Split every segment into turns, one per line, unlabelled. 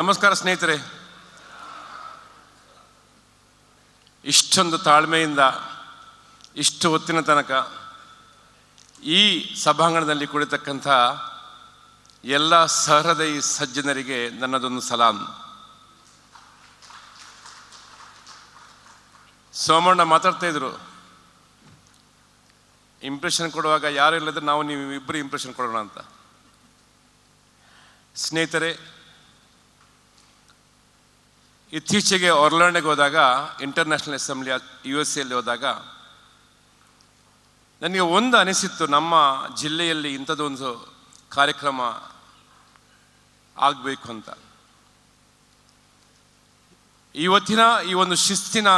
ನಮಸ್ಕಾರ ಸ್ನೇಹಿತರೆ. ಇಷ್ಟೊಂದು ತಾಳ್ಮೆಯಿಂದ ಇಷ್ಟು ಹೊತ್ತಿನ ತನಕ ಈ ಸಭಾಂಗಣದಲ್ಲಿ ಕುಳಿತಕ್ಕಂಥ ಎಲ್ಲ ಸಹೃದಯಿ ಸಜ್ಜನರಿಗೆ ನನ್ನದೊಂದು ಸಲಾಂ. ಸೋಮಣ್ಣ ಮಾತಾಡ್ತಾ ಇದ್ರು, ಇಂಪ್ರೆಷನ್ ಕೊಡುವಾಗ ಯಾರು ಇಲ್ಲದ್ರೆ ನಾವು ನೀವು ಇಬ್ಬರು ಇಂಪ್ರೆಷನ್ ಕೊಡೋಣ ಅಂತ. ಸ್ನೇಹಿತರೆ, ಇತ್ತೀಚೆಗೆ ಒರ್ಲ್ಯಾಂಡೋಗೆ ಹೋದಾಗ, ಇಂಟರ್ನ್ಯಾಷನಲ್ ಅಸೆಂಬ್ಲಿ USA ಹೋದಾಗ ನನಗೆ ಒಂದು ಅನಿಸಿತ್ತು, ನಮ್ಮ ಜಿಲ್ಲೆಯಲ್ಲಿ ಇಂಥದ್ದೊಂದು ಕಾರ್ಯಕ್ರಮ ಆಗಬೇಕು ಅಂತ. ಇವತ್ತಿನ ಈ ಒಂದು ಶಿಸ್ತಿನ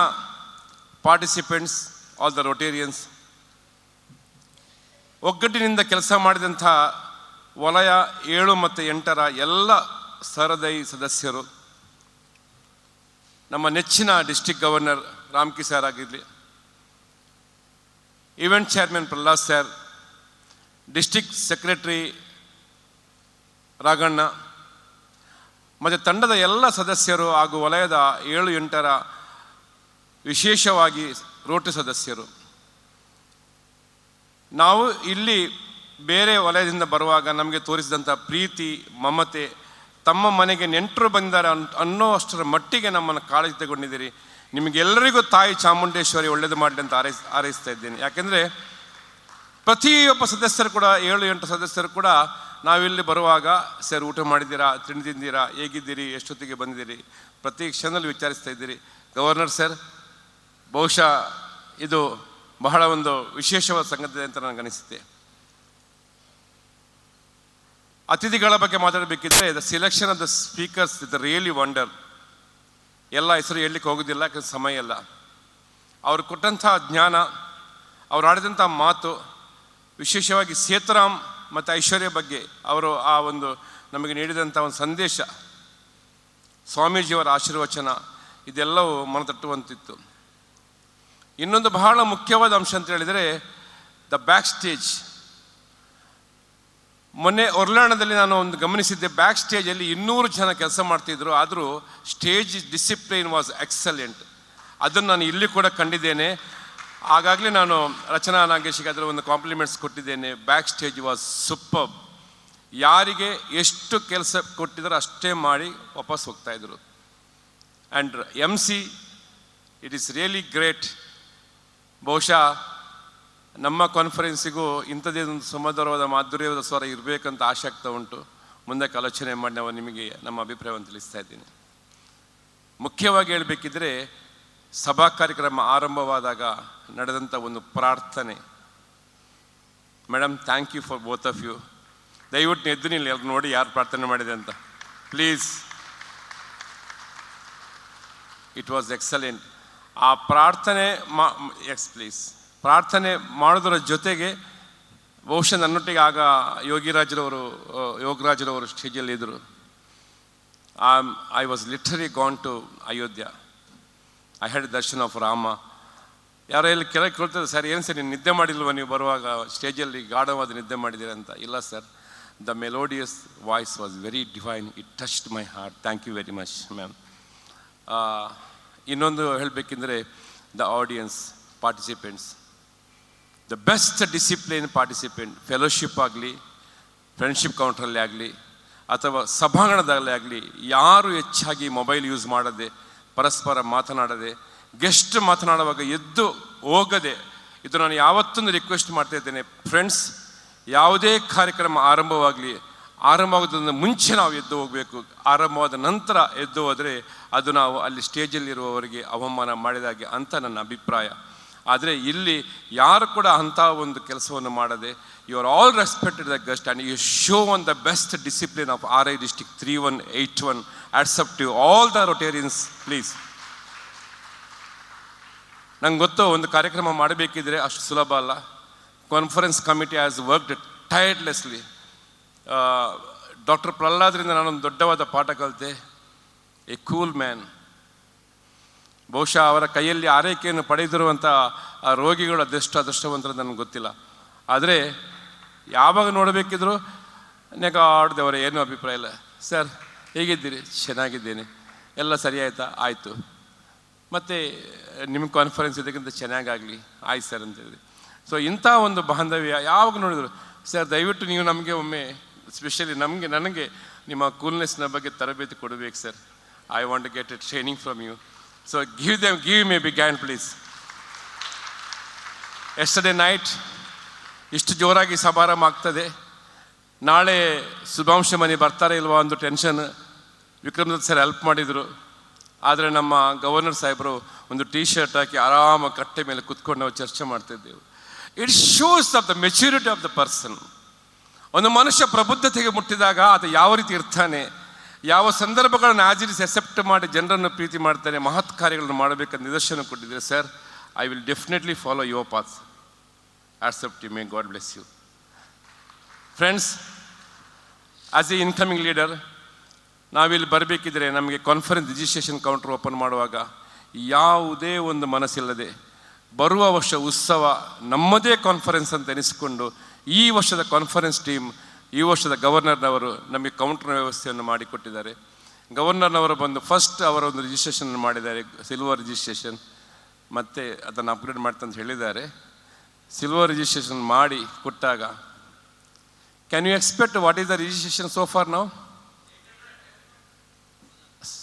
ಪಾರ್ಟಿಸಿಪೆಂಟ್ಸ್, ಆಲ್ ದ ರೋಟೇರಿಯನ್ಸ್, ಒಗ್ಗಟ್ಟಿನಿಂದ ಕೆಲಸ ಮಾಡಿದಂಥ ವಲಯ 7 ಮತ್ತು 8ರ ಎಲ್ಲ ಸಹೃದಯಿ ಸದಸ್ಯರು, ನಮ್ಮ ನೆಚ್ಚಿನ ಡಿಸ್ಟ್ರಿಕ್ಟ್ ಗವರ್ನರ್ ರಾಮ್ಕಿ ಸರ್ ಆಗಿರಲಿ, event chairman Prahlad sir, district secretary Raghanna ಮತ್ತು ತಂಡದ ಎಲ್ಲ ಸದಸ್ಯರು ಹಾಗೂ ವಲಯದ 7, 8ರ ವಿಶೇಷವಾಗಿ ರೋಟರಿ ಸದಸ್ಯರು. ನಾವು ಇಲ್ಲಿ ಬೇರೆ ವಲಯದಿಂದ ಬರುವಾಗ ನಮಗೆ ತೋರಿಸಿದಂಥ ಪ್ರೀತಿ, ಮಮತೆ, ತಮ್ಮ ಮನೆಗೆ ನೆಂಟರು ಬಂದಿದ್ದಾರೆ ಅನ್ನೋ ಅಷ್ಟರ ಮಟ್ಟಿಗೆ ನಮ್ಮನ್ನು ಕಾಳಜಿ ತಗೊಂಡಿದ್ದೀರಿ. ನಿಮಗೆಲ್ಲರಿಗೂ ತಾಯಿ ಚಾಮುಂಡೇಶ್ವರಿ ಒಳ್ಳೇದು ಮಾಡಲಿ ಅಂತ ಹಾರೈಸ್ತಾ ಇದ್ದೀನಿ. ಯಾಕೆಂದರೆ ಪ್ರತಿಯೊಬ್ಬ ಸದಸ್ಯರು ಕೂಡ, 7, 8 ಸದಸ್ಯರು ಕೂಡ ನಾವಿಲ್ಲಿ ಬರುವಾಗ, ಸರ್ ಊಟ ಮಾಡಿದ್ದೀರಾ, ತಿಂಡಿ ತಿಂದಿರಾ, ಹೇಗಿದ್ದೀರಿ, ಎಷ್ಟೊತ್ತಿಗೆ ಬಂದಿದ್ದೀರಿ, ಪ್ರತಿ ಕ್ಷಣದಲ್ಲಿ ವಿಚಾರಿಸ್ತಾ ಇದ್ದೀರಿ. ಗವರ್ನರ್ ಸರ್, ಬಹುಶಃ ಇದು ಬಹಳ ಒಂದು ವಿಶೇಷವಾದ ಸಂಗತಿ ಅಂತ ನನಗನಿಸುತ್ತೆ. ಅತಿಥಿಗಳ ಬಗ್ಗೆ ಮಾತಾಡಬೇಕಿದ್ರೆ, the selection of the speakers is really wonder. ಎಲ್ಲ ಹೆಸರು ಹೇಳಲಿಕ್ಕೆ ಹೋಗೋದಿಲ್ಲ, ಯಾಕಂದ್ರೆ ಸಮಯ ಇಲ್ಲ. ಅವರು ಕೊಟ್ಟಂಥ ಜ್ಞಾನ, ಅವ್ರು ಆಡಿದಂಥ ಮಾತು, ವಿಶೇಷವಾಗಿ ಸೇತುರಾಮ್ ಮತ್ತು ಐಶ್ವರ್ಯ ಬಗ್ಗೆ ಅವರು ಆ ಒಂದು ನಮಗೆ ನೀಡಿದಂಥ ಒಂದು ಸಂದೇಶ, ಸ್ವಾಮೀಜಿಯವರ ಆಶೀರ್ವಚನ, ಇದೆಲ್ಲವೂ ಮನತಟ್ಟುವಂತಿತ್ತು. ಇನ್ನೊಂದು ಬಹಳ ಮುಖ್ಯವಾದ ಅಂಶ ಅಂತ ಹೇಳಿದರೆ, ದ ಬ್ಯಾಕ್ ಸ್ಟೇಜ್. ಮೊನ್ನೆ ಒರ್ಲ್ಯಾಂಡೋದಲ್ಲಿ ನಾನು ಒಂದು ಗಮನಿಸಿದ್ದೆ, ಬ್ಯಾಕ್ ಸ್ಟೇಜಲ್ಲಿ 200 ಜನ ಕೆಲಸ ಮಾಡ್ತಿದ್ರು, ಆದರೂ ಸ್ಟೇಜ್ ಡಿಸಿಪ್ಲಿನ್ ವಾಸ್ ಎಕ್ಸಲೆಂಟ್. ಅದನ್ನು ನಾನು ಇಲ್ಲಿ ಕೂಡ ಕಂಡಿದ್ದೇನೆ. ಆಗಾಗಲೇ ನಾನು ರಚನಾ ನಾಗೇಶಿಗೆ ಅದರ ಒಂದು ಕಾಂಪ್ಲಿಮೆಂಟ್ಸ್ ಕೊಟ್ಟಿದ್ದೇನೆ. Backstage was superb. ಯಾರಿಗೆ ಎಷ್ಟು ಕೆಲಸ ಕೊಟ್ಟಿದ್ರು ಅಷ್ಟೇ ಮಾಡಿ ವಾಪಸ್ ಹೋಗ್ತಾಯಿದ್ರು. And MC, it is really great. ಬಹುಶಃ ನಮ್ಮ ಕಾನ್ಫರೆನ್ಸಿಗೂ ಇಂಥದ್ದೇ ಒಂದು ಸುಮಧುರವಾದ ಮಾಧುರ್ಯವಾದ ಸ್ವರ ಇರಬೇಕಂತ ಆಸೆ ಆಗ್ತಾ ಉಂಟು. ಮುಂದಕ್ಕೆ ಆಲೋಚನೆ ಮಾಡಿ ನಾವು ನಿಮಗೆ ನಮ್ಮ ಅಭಿಪ್ರಾಯವನ್ನು ತಿಳಿಸ್ತಾ ಇದ್ದೀನಿ. ಮುಖ್ಯವಾಗಿ ಹೇಳಬೇಕಿದ್ರೆ, ಸಭಾ ಕಾರ್ಯಕ್ರಮ ಆರಂಭವಾದಾಗ ನಡೆದಂಥ ಒಂದು ಪ್ರಾರ್ಥನೆ. Madam, thank you for both of you. ದಯವಿಟ್ಟು ಎದ್ದು ನಿಲ್ಲಿ, ಎಲ್ಲರೂ ನೋಡಿ ಯಾರು ಪ್ರಾರ್ಥನೆ ಮಾಡಿದೆ ಅಂತ ಪ್ಲೀಸ್. It was excellent. ಆ ಪ್ರಾರ್ಥನೆ ಪ್ರಾರ್ಥನೆ ಮಾಡೋದರ ಜೊತೆಗೆ ಬಹುಶಃ ನನ್ನೊಟ್ಟಿಗೆ ಆಗ ಯೋಗರಾಜ್ರವರು ಸ್ಟೇಜಲ್ಲಿ ಇದ್ದರು. I was literally gone to Ayodhya. I had darshan of Rama. ಯಾರೋ ಎಲ್ಲಿ ಕೆಳಗೆ ಕೇಳ್ತಾರೆ, ಸರ್ ಏನು ಸರ್ ನೀವು ನಿದ್ದೆ ಮಾಡಿಲ್ವ, ನೀವು ಬರುವಾಗ ಸ್ಟೇಜಲ್ಲಿ ಗಾಢವಾದ ನಿದ್ದೆ ಮಾಡಿದ್ದೀರ ಅಂತ. ಇಲ್ಲ sir, the melodious voice was very divine. It touched my heart. Thank you very much ma'am. ಇನ್ನೊಂದು ಹೇಳಬೇಕೆಂದರೆ, the audience, participants, the best discipline participant. Fellowship ಆಗಲಿ, ಫ್ರೆಂಡ್ಶಿಪ್ ಕೌಂಟ್ರಲ್ಲಿ ಆಗಲಿ, ಅಥವಾ ಸಭಾಂಗಣದಲ್ಲೇ ಆಗಲಿ, ಯಾರು ಹೆಚ್ಚಾಗಿ ಮೊಬೈಲ್ ಯೂಸ್ ಮಾಡದೆ, ಪರಸ್ಪರ ಮಾತನಾಡದೆ, ಗೆಸ್ಟ್ ಮಾತನಾಡುವಾಗ ಎದ್ದು ಹೋಗದೆ, ಇದು ನಾನು ಯಾವತ್ತೊಂದು ರಿಕ್ವೆಸ್ಟ್ ಮಾಡ್ತಾ ಇದ್ದೇನೆ. ಫ್ರೆಂಡ್ಸ್, ಯಾವುದೇ ಕಾರ್ಯಕ್ರಮ ಆರಂಭವಾಗೋದ್ರಿಂದ ಮುಂಚೆ ನಾವು ಎದ್ದು ಹೋಗಬೇಕು. ಆರಂಭವಾದ ನಂತರ ಎದ್ದು ಹೋದರೆ ಅದು ನಾವು ಅಲ್ಲಿ ಸ್ಟೇಜಲ್ಲಿರುವವರಿಗೆ ಅವಮಾನ ಮಾಡಿದಾಗೆ ಅಂತ ನನ್ನ ಅಭಿಪ್ರಾಯ. ಆದರೆ ಇಲ್ಲಿ ಯಾರು ಕೂಡ ಅಂಥ ಒಂದು ಕೆಲಸವನ್ನು ಮಾಡದೆ, you are all respected the guest and you show on the best discipline of RI district 3181. Hats off to all the Rotarians please. ನಂಗೆ ಗೊತ್ತು, ಒಂದು ಕಾರ್ಯಕ್ರಮ ಮಾಡಬೇಕಿದ್ರೆ ಅಷ್ಟು ಸುಲಭ ಅಲ್ಲ. Conference committee has worked tirelessly. Doctor ಪ್ರಹ್ಲಾದ್ರಿಂದ ನಾನೊಂದು ದೊಡ್ಡವಾದ ಪಾಠ ಕಲಿತೆ. A cool man. ಬಹುಶಃ ಅವರ ಕೈಯಲ್ಲಿ ಆರೈಕೆಯನ್ನು ಪಡೆದಿರುವಂಥ ಆ ರೋಗಿಗಳು ಅದೃಷ್ಟವಂತರು ನನಗೆ ಗೊತ್ತಿಲ್ಲ. ಆದರೆ ಯಾವಾಗ ನೋಡಬೇಕಿದ್ರು ನೆಗಾಡ್ದವರ ಏನೂ ಅಭಿಪ್ರಾಯ ಇಲ್ಲ. ಸರ್ ಹೇಗಿದ್ದೀರಿ? ಚೆನ್ನಾಗಿದ್ದೇನೆ. ಎಲ್ಲ ಸರಿ ಆಯಿತಾ? ಆಯಿತು. ಮತ್ತು ನಿಮ್ಮ ಕಾನ್ಫರೆನ್ಸ್ ಇದಕ್ಕಿಂತ ಚೆನ್ನಾಗಾಗಲಿ. ಆಯ್ತು ಸರ್ ಅಂತೇಳಿ. ಸೊ ಇಂಥ ಒಂದು ಬಾಂಧವ್ಯ ಯಾವಾಗ ನೋಡಿದ್ರು, ಸರ್ ದಯವಿಟ್ಟು ನೀವು ನಮಗೆ ಒಮ್ಮೆ ಸ್ಪೆಷಲಿ ನನಗೆ ನಿಮ್ಮ ಕೂಲ್ನೆಸ್ನ ಬಗ್ಗೆ ತರಬೇತಿ ಕೊಡಬೇಕು sir. I want to get a training from you. So give me big hand please. Yesterday night ಇಷ್ಟು ಜೋರಾಗಿ ಸಮಾರಂಭ ಆಗ್ತದೆ. ನಾಳೆ ಶುಭಾಂಶ ಮನೆ ಬರ್ತಾರೆ ಇಲ್ವಾ ಒಂದು ಟೆನ್ಷನ್. ವಿಕ್ರಮದತ್ ಸರ್ ಹೆಲ್ಪ್ ಮಾಡಿದರು. ಆದರೆ ನಮ್ಮ ಗವರ್ನರ್ ಸಾಹೇಬರು ಒಂದು ಟೀ ಶರ್ಟ್ ಹಾಕಿ ಆರಾಮ ಕಟ್ಟೆ ಮೇಲೆ ಕುತ್ಕೊಂಡು ನಾವು ಚರ್ಚೆ ಮಾಡ್ತಿದ್ದೆವು. It shows of the maturity of the person. ಒಂದು ಮನುಷ್ಯ ಪ್ರಬುದ್ಧತೆಗೆ ಮುಟ್ಟಿದಾಗ ಅದು ಯಾವ ರೀತಿ ಇರ್ತಾನೆ, ಯಾವ ಸಂದರ್ಭಗಳನ್ನು ಆಚರಿಸಿ ಅಕ್ಸೆಪ್ಟ್ ಮಾಡಿ ಜನರನ್ನು ಪ್ರೀತಿ ಮಾಡ್ತಾನೆ, ಮಹತ್ ಕಾರ್ಯಗಳನ್ನು ಮಾಡಬೇಕಂತ ನಿದರ್ಶನ ಕೊಟ್ಟಿದ್ದೀರಿ sir. I will definitely follow your path. Accept you. May God bless you. Friends, as a incoming leader, ನಾವಿಲ್ಲಿ ಬರಬೇಕಿದ್ರೆ ನಮಗೆ ಕಾನ್ಫರೆನ್ಸ್ ರಿಜಿಸ್ಟ್ರೇಷನ್ ಕೌಂಟರ್ ಓಪನ್ ಮಾಡುವಾಗ ಯಾವುದೇ ಒಂದು ಮನಸ್ಸಿಲ್ಲದೆ ಬರುವ ವರ್ಷ ಉತ್ಸವ ನಮ್ಮದೇ ಕಾನ್ಫರೆನ್ಸ್ ಅಂತ ಎನಿಸಿಕೊಂಡು ಈ ವರ್ಷದ ಕಾನ್ಫರೆನ್ಸ್ ಟೀಮ್, ಈ ವರ್ಷದ ಗವರ್ನರ್ನವರು ನಮಗೆ ಕೌಂಟರ್ನ ವ್ಯವಸ್ಥೆಯನ್ನು ಮಾಡಿಕೊಟ್ಟಿದ್ದಾರೆ. ಗವರ್ನರ್ನವರು ಬಂದು ಫಸ್ಟ್ ಅವರ ಒಂದು ರಿಜಿಸ್ಟ್ರೇಷನ್ ಮಾಡಿದ್ದಾರೆ, ಸಿಲ್ವರ್ ರಿಜಿಸ್ಟ್ರೇಷನ್. ಮತ್ತು ಅದನ್ನು ಅಪ್ಗ್ರೇಡ್ ಮಾಡ್ತಂತ ಹೇಳಿದ್ದಾರೆ. ಸಿಲ್ವರ್ ರಿಜಿಸ್ಟ್ರೇಷನ್ ಮಾಡಿ ಕೊಟ್ಟಾಗ can you expect what is the registration so far ನಾವು?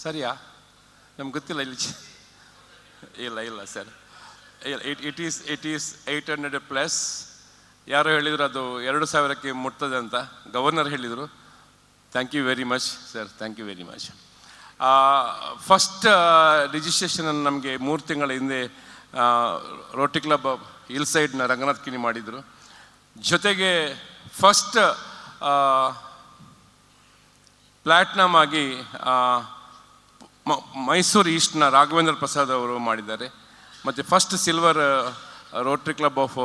ಸರಿಯಾ? ನಮ್ಗೆ ಗೊತ್ತಿಲ್ಲ ಇಲ್ಲಿ. ಇಲ್ಲ ಸರ್, ಇಟ್ ಈಸ್ 800 ಪ್ಲಸ್. ಯಾರೋ ಹೇಳಿದರು ಅದು 2000ಕ್ಕೆ ಮುಟ್ತದೆ ಅಂತ, ಗವರ್ನರ್ ಹೇಳಿದರು. Thank you very much sir, thank you very much. First ರಿಜಿಸ್ಟ್ರೇಷನನ್ನು ನಮಗೆ 3 ತಿಂಗಳ ಹಿಂದೆ ರೋಟರಿ ಕ್ಲಬ್ ಹಿಲ್ ಸೈಡ್ನ ರಂಗನಾಥ್ ಕಿಣಿ ಮಾಡಿದರು. ಜೊತೆಗೆ ಫಸ್ಟ್ ಪ್ಲ್ಯಾಟ್ನಮ್ ಆಗಿ ಮೈಸೂರು ಈಸ್ಟ್ನ ರಾಘವೇಂದ್ರ ಪ್ರಸಾದ್ ಅವರು ಮಾಡಿದ್ದಾರೆ. ಮತ್ತು first silver Rotary club of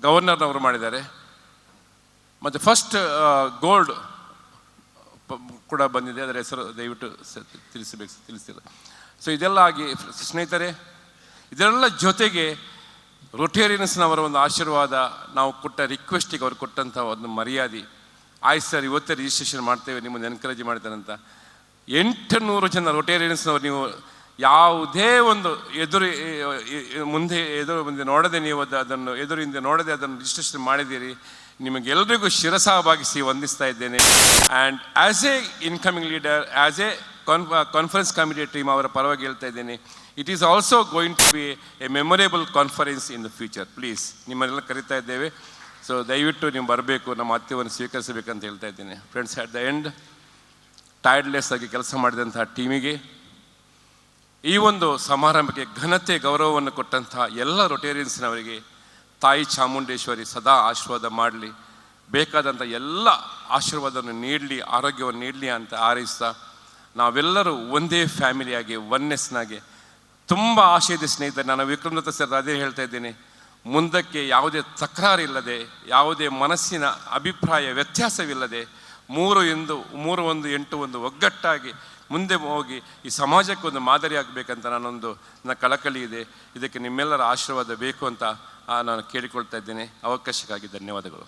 ಗವರ್ನರ್ನವರು ಮಾಡಿದ್ದಾರೆ. ಮತ್ತು ಫಸ್ಟ್ ಗೋಲ್ಡ್ ಕೂಡ ಬಂದಿದೆ, ಅದರ ಹೆಸರು ದಯವಿಟ್ಟು ತಿಳಿಸಿಲ್ಲ. ಸೊ ಇದೆಲ್ಲ ಆಗಿ ಸ್ನೇಹಿತರೆ, ಇದೆಲ್ಲ ಜೊತೆಗೆ ರೊಟೇರಿಯನ್ಸ್ನವರ ಒಂದು ಆಶೀರ್ವಾದ, ನಾವು ಕೊಟ್ಟ ರಿಕ್ವೆಸ್ಟಿಗೆ ಅವ್ರು ಕೊಟ್ಟಂಥ ಒಂದು ಮರ್ಯಾದೆ. ಆಯ್ತು ಸರ್, ಇವತ್ತೇ ರಿಜಿಸ್ಟ್ರೇಷನ್ ಮಾಡ್ತೇವೆ, ನಿಮ್ಮನ್ನು ಎನ್ಕರೇಜ್ ಮಾಡ್ತಾರಂತ 800 ಜನ ರೊಟೇರಿಯನ್ಸ್ನವರು ನೀವು ಯಾವುದೇ ಒಂದು ಮುಂದೆ ನೋಡದೆ ನೀವು ಅದನ್ನು ಎದುರಿಂದ ನೋಡದೆ ಅದನ್ನು ರಿಜಿಸ್ಟ್ರೇಷನ್ ಮಾಡಿದ್ದೀರಿ. ನಿಮಗೆಲ್ಲರಿಗೂ ಶಿರಸಾಭಾಗಿಸಿ ವಂದಿಸ್ತಾ ಇದ್ದೇನೆ. And as a incoming leader, as a conference committee team ಅವರ ಪರವಾಗಿ ಹೇಳ್ತಾ ಇದ್ದೇನೆ, it is also going to be a memorable conference in the future. Please, ನಿಮ್ಮನ್ನೆಲ್ಲ ಕರಿತಾ ಇದ್ದೇವೆ. ಸೊ ದಯವಿಟ್ಟು ನೀವು ಬರಬೇಕು, ನಮ್ಮ ಅತ್ಯವನ್ನು ಸ್ವೀಕರಿಸಬೇಕಂತ ಹೇಳ್ತಾ ಇದ್ದೇನೆ. ಫ್ರೆಂಡ್ಸ್, ಅಟ್ ದ ಎಂಡ್ ಟೈರ್ಡ್ಲೆಸ್ ಆಗಿ ಕೆಲಸ ಮಾಡಿದಂಥ ಟೀಮಿಗೆ, ಈ ಒಂದು ಸಮಾರಂಭಕ್ಕೆ ಘನತೆ ಗೌರವವನ್ನು ಕೊಟ್ಟಂಥ ಎಲ್ಲ ರೊಟೇರಿಯನ್ಸ್ನವರಿಗೆ ತಾಯಿ ಚಾಮುಂಡೇಶ್ವರಿ ಸದಾ ಆಶೀರ್ವಾದ ಮಾಡಲಿ, ಬೇಕಾದಂಥ ಎಲ್ಲ ಆಶೀರ್ವಾದವನ್ನು ನೀಡಲಿ, ಆರೋಗ್ಯವನ್ನು ನೀಡಲಿ ಅಂತ ಹಾರೈಸ್ತಾ, ನಾವೆಲ್ಲರೂ ಒಂದೇ ಫ್ಯಾಮಿಲಿಯಾಗಿ ಒನ್ನೆಸ್ನಾಗೆ ತುಂಬ ಆಶೆ ಇದೆ ಸ್ನೇಹಿತರೆ. ನಾನು ವಿಕ್ರಮದತ್ತ ಸರ್ ಅದೇ ಹೇಳ್ತಾ ಇದ್ದೇನೆ, ಮುಂದಕ್ಕೆ ಯಾವುದೇ ತಕರಾರಿಲ್ಲದೆ, ಯಾವುದೇ ಮನಸ್ಸಿನ ಅಭಿಪ್ರಾಯ ವ್ಯತ್ಯಾಸವಿಲ್ಲದೆ 3-1-8 ಒಗ್ಗಟ್ಟಾಗಿ ಮುಂದೆ ಹೋಗಿ ಈ ಸಮಾಜಕ್ಕೆ ಒಂದು ಮಾದರಿ ಆಗಬೇಕಂತ ನನ್ನ ಕಳಕಳಿ ಇದೆ. ಇದಕ್ಕೆ ನಿಮ್ಮೆಲ್ಲರ ಆಶೀರ್ವಾದ ಬೇಕು ಅಂತ ನಾನು ಕೇಳಿಕೊಳ್ತಾ ಇದ್ದೇನೆ. ಅವಕಾಶಕ್ಕಾಗಿ ಧನ್ಯವಾದಗಳು.